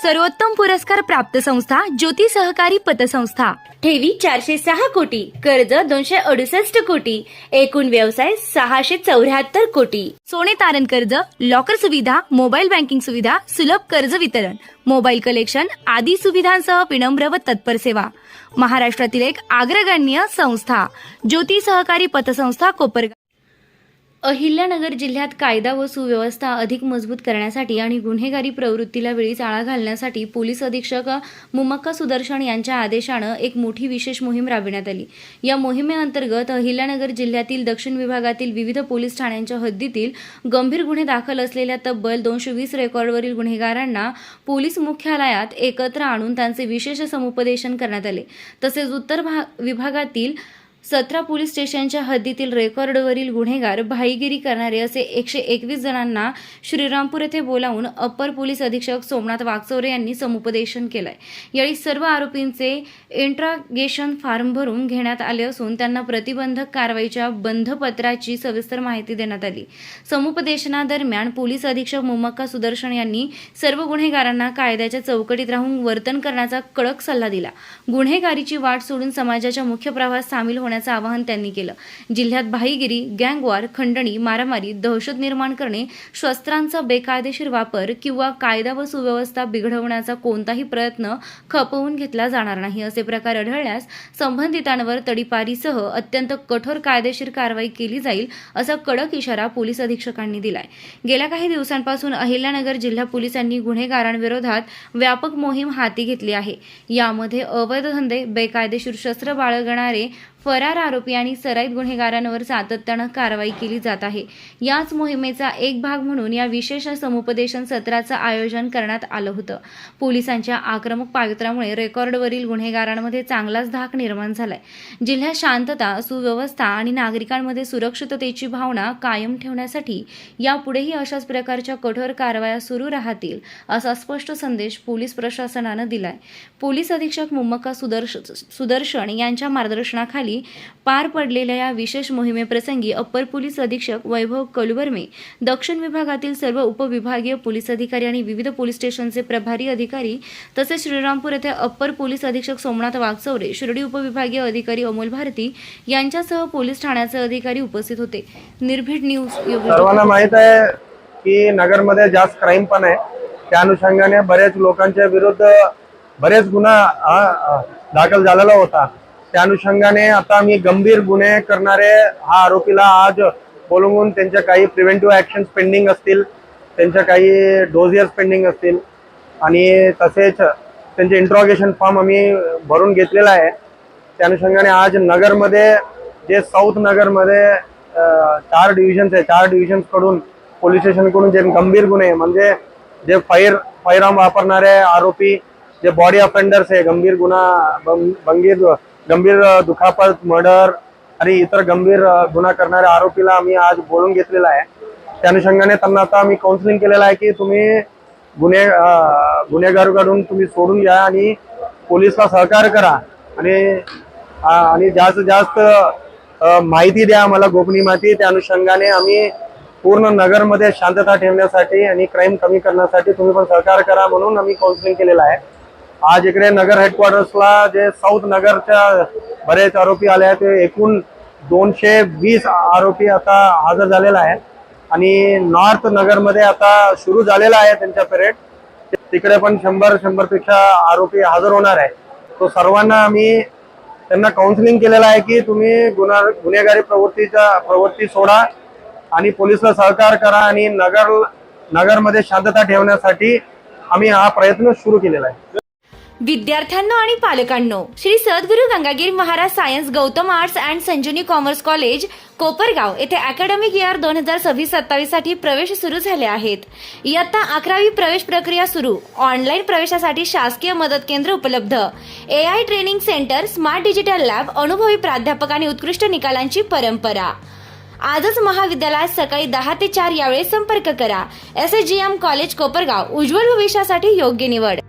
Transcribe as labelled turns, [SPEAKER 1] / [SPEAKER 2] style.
[SPEAKER 1] सर्वोत्तम पुरस्कार प्राप्त संस्था ज्योती सहकारी पतसंस्था।
[SPEAKER 2] ठेवी 406 कोटी, कर्ज 268 कोटी, एकूण व्यवसाय 674 कोटी।
[SPEAKER 1] सोने तारण कर्ज, लॉकर सुविधा, मोबाईल बँकिंग सुविधा, सुलभ कर्ज वितरण, मोबाईल कलेक्शन आदी सुविधांसह विनम्र व तत्पर सेवा। महाराष्ट्रातील एक अग्रगण्य संस्था ज्योती सहकारी पतसंस्था कोपरगाव।
[SPEAKER 2] अहिल्यानगर जिल्ह्यात कायदा व सुव्यवस्था अधिक मजबूत करण्यासाठी आणि गुन्हेगारी प्रवृत्तीला वेळीच आळा घालण्यासाठी पोलीस अधीक्षक मुमक्का सुदर्शन यांच्या आदेशानं एक मोठी विशेष मोहीम राबविण्यात आली। या मोहिमेअंतर्गत अहिल्यानगर जिल्ह्यातील दक्षिण विभागातील विविध पोलीस ठाण्यांच्या हद्दीतील गंभीर गुन्हे दाखल असलेल्या तब्बल 220 रेकॉर्डवरील गुन्हेगारांना पोलीस मुख्यालयात एकत्र आणून त्यांचे विशेष समुपदेशन करण्यात आले। तसेच उत्तर विभागातील 17 पोलीस स्टेशनच्या हद्दीतील रेकॉर्डवरील गुन्हेगार भाईगिरी करणारे असे 121 जणांना श्रीरामपूर येथे बोलावून अप्पर पोलीस अधीक्षक सोमनाथ वागचौरे यांनी समुपदेशन केलंय। यावेळी सर्व आरोपींचे इंट्रागेशन फॉर्म भरून घेण्यात आले असून त्यांना प्रतिबंधक कारवाईच्या बंधपत्राची सविस्तर माहिती देण्यात आली। समुपदेशनादरम्यान पोलीस अधीक्षक मुमक्का सुदर्शन यांनी सर्व गुन्हेगारांना कायद्याच्या चौकटीत राहून वर्तन करण्याचा कडक सल्ला दिला। गुन्हेगारीची वाट सोडून समाजाच्या मुख्य प्रवाहात सामील होण्याचं आवाहन त्यांनी केलं। जिल्ह्यात भाईगिरी, गँगवॉर, खंडणी, मारामारी, दहशत निर्माण करणे, शस्त्रांचा बेकायदेशीर वापर किंवा कायदा व सुव्यवस्था बिघडवण्याचा कोणताही प्रयत्न खपवून घेतला जाणार नाही असे प्रकार आढळल्यास संबंधितांवर तडीपारीसह अत्यंत कठोर कायदेशीर कारवाई केली जाईल असा कडक इशारा पोलीस अधीक्षकांनी दिलाय। गेल्या काही दिवसांपासून अहिल्यानगर जिल्हा पोलिसांनी गुन्हेगारांविरोधात व्यापक मोहीम हाती घेतली आहे। यामध्ये अवैध धंदे, बेकायदेशीर शस्त्र बाळगणारे फरार आरोपी आणि सराईत गुन्हेगारांवर सातत्यानं कारवाई केली जात आहे। याच मोहिमेचा एक भाग म्हणून या विशेष समुपदेशन सत्राचं आयोजन करण्यात आलं होतं। पोलिसांच्या आक्रमक पावित्र्यामुळे रेकॉर्डवरील गुन्हेगारांमध्ये चांगलाच धाक निर्माण झालाय। जिल्ह्यात शांतता, सुव्यवस्था आणि नागरिकांमध्ये सुरक्षिततेची भावना कायम ठेवण्यासाठी यापुढेही अशाच प्रकारच्या कठोर कारवाया सुरू राहतील असा स्पष्ट संदेश पोलीस प्रशासनानं दिलाय। पोलीस अधीक्षक मुमक्का सुदर्शन यांच्या मार्गदर्शनाखाली पार पडलेल्या या विशेष मोहिमेप्रसंगी अप्पर पोलीस अधीक्षक वैभव कलुवर्मे, दक्षिण विभागातील सर्व उपविभागीय पोलीस अधिकारी आणि विविध पोलीस स्टेशनचे प्रभारी अधिकारी तसेच श्रीरामपूर येथे अप्पर पोलीस अधीक्षक सोमनाथ वागचौरे, शिर्डी उपविभागीय अधिकारी अमोल भारती यांच्यासह पोलीस ठाण्याचे अधिकारी उपस्थित होते। निर्भीड न्यूज।
[SPEAKER 3] सर्वांना माहित आहे की नगरमध्ये जास्त क्राईम पण आहे, त्या अनुषंगाने बरेच लोकांच्या विरुद्ध बरेच गुन्हा दाखल झालेला होता। त्या अनुषंगाने आता आम्ही गंभीर गुन्हे करणारे हा आरोपीला आज बोलवून त्यांच्या काही प्रिव्हेंटिव्ह ऍक्शन्स पेंडिंग असतील, त्यांच्या काही डोजियर्स पेंडिंग असतील आणि तसेच त्यांचे इंट्रोगेशन फॉर्म आम्ही भरून घेतलेला आहे। त्या अनुषंगाने आज नगरमध्ये जे साऊथ नगरमध्ये 4 डिव्हिजन्स आहे, 4 डिव्हिजन्स कडून पोलीस स्टेशनकडून जे गंभीर गुन्हे म्हणजे जे फायरआर्म वापरणारे आरोपी, जे बॉडी ऑफेंडर्स आहे, गंभीर गुन्हा गंभीर दुखापत, मर्डर आणि इतर गंभीर गुन्हा करणाऱ्या आरोपीला आम्ही आज बोलून घेतलेला आहे। त्या अनुषंगाने त्यांना आता आम्ही काउन्सिलिंग केलेलं आहे की तुम्ही गुन्हेगारांकडून तुम्ही सोडून घ्या आणि पोलिसला सहकार्य करा आणि जास्तीत जास्त माहिती द्या आम्हाला, गोपनीय माहिती। त्या अनुषंगाने आम्ही पूर्ण नगरमध्ये शांतता ठेवण्यासाठी आणि क्राईम कमी करण्यासाठी तुम्ही पण सहकार्य करा म्हणून आम्ही काउन्सिलिंग केलेलं आहे। आज इकडे नगर हेडक्वार्टर्सला जे साऊथ नगरच्या बरेच आरोपी आले आहेत, ते एकूण 220 आरोपी आता हजर झालेला आहे आणि नॉर्थ नगरमध्ये आता सुरू झालेला आहे त्यांचा परेड। तिकडे पण 100 पेक्षा आरोपी हजर होणार आहे। तो सर्वांना आम्ही त्यांना काउन्सिलिंग केलेलं आहे की तुम्ही गुन्हेगारी प्रवृत्ती सोडा आणि पोलिसला सहकार्य करा आणि नगरमध्ये शांतता ठेवण्यासाठी आम्ही हा प्रयत्न सुरू केलेला आहे।
[SPEAKER 1] विद्यार्थ्यांनो आणि पालकांनो, Shri Sadguru Gangagir Maharaj science Gautam arts and Sanjivani commerce college Kopargaon येथे अकॅडमिक इयर 2026-27 साठी प्रवेश सुरू झाले आहेत। इयत्ता 11वी प्रवेश प्रक्रिया सुरू। ऑनलाईन प्रवेशासाठी शासकीय मदत केंद्र उपलब्ध। AI training centre, smart digital lab, अनुभवी प्राध्यापक आणि उत्कृष्ट निकालांची परंपरा। आजच महाविद्यालयात सकाळी 10 ते 4 यावेळी संपर्क करा। SGM कॉलेज कोपरगाव, उज्ज्वल भविष्यासाठी योग्य निवड।